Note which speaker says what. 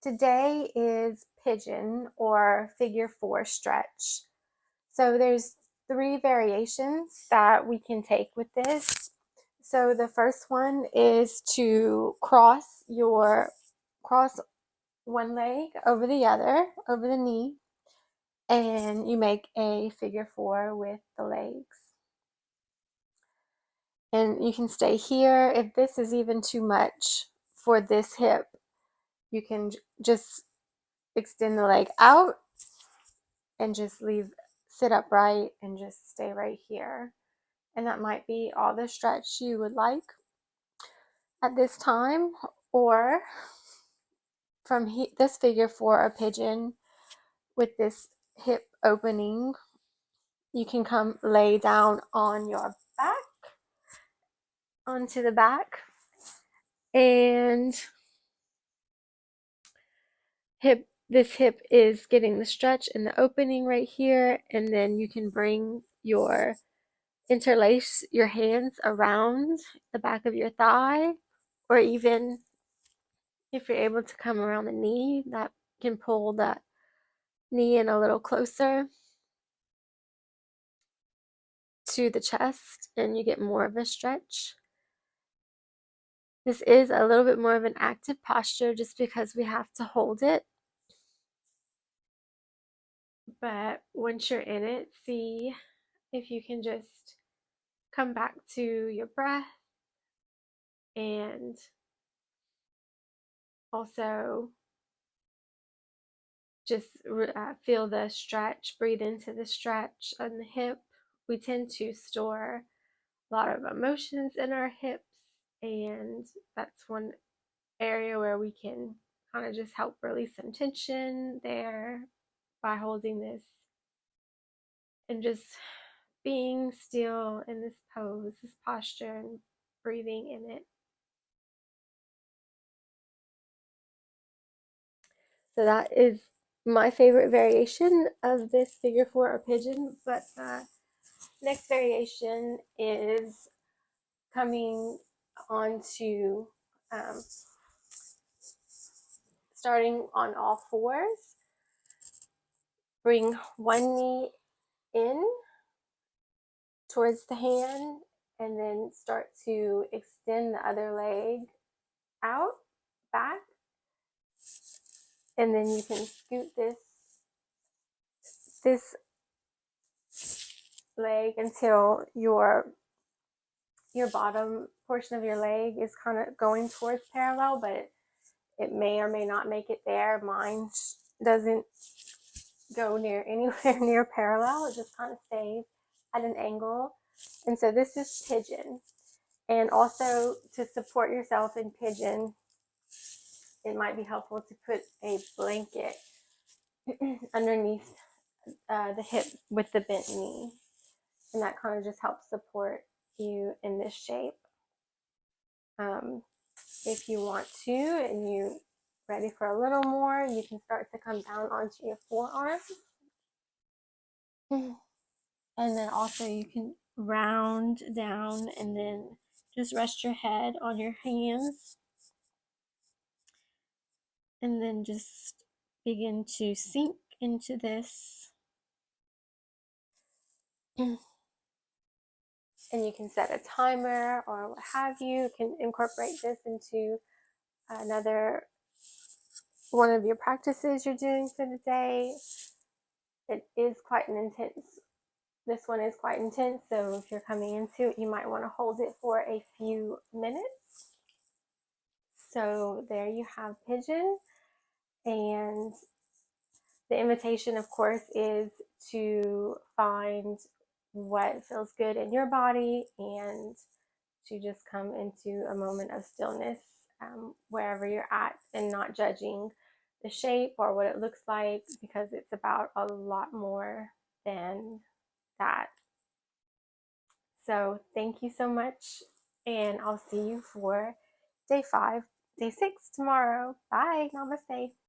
Speaker 1: Today is pigeon or figure 4 stretch. So there's 3 variations that we can take with this. So the first one is to cross one leg over the other, over the knee, and you make a figure 4 with the legs. And you can stay here. If this is even too much for this hip, you can just extend the leg out and just sit upright and just stay right here. And that might be all the stretch you would like at this time. Or from this figure for a pigeon with this hip opening, you can come lay down on your back, onto the back, and this hip is getting the stretch and the opening right here, and then you can interlace your hands around the back of your thigh, or even if you're able to come around the knee, that can pull that knee in a little closer to the chest and you get more of a stretch. This is a little bit more of an active posture just because we have to hold it. But once you're in it, see if you can just come back to your breath and also just feel the stretch, breathe into the stretch on the hip. We tend to store a lot of emotions in our hips, and that's one area where we can kind of just help release some tension there by holding this and just being still in this pose, this posture, and breathing in it. So that is my favorite variation of this figure 4 or pigeon. But the next variation is coming on to starting on all fours. Bring one knee in towards the hand and then start to extend the other leg out, back. And then you can scoot this leg until your bottom portion of your leg is kind of going towards parallel, but it may or may not make it there. Mine doesn't go anywhere near parallel. It just kind of stays at an angle. And so this is pigeon. And also, to support yourself in pigeon, it might be helpful to put a blanket underneath the hip with the bent knee. And that kind of just helps support you in this shape. If you want to and you're ready for a little more, you can start to come down onto your forearms. And then also you can round down and then just rest your head on your hands. And then just begin to sink into this. And you can set a timer or what have you. You can incorporate this into another one of your practices you're doing for the day. It is quite an intense, this one is quite intense, so if you're coming into it, you might want to hold it for a few minutes. So there you have pigeon, and the invitation, of course, is to find what feels good in your body and to just come into a moment of stillness wherever you're at, and not judging the shape or what it looks like, because it's about a lot more than that. So thank you so much, and I'll see you for day 5, day 6 tomorrow. Bye. Namaste.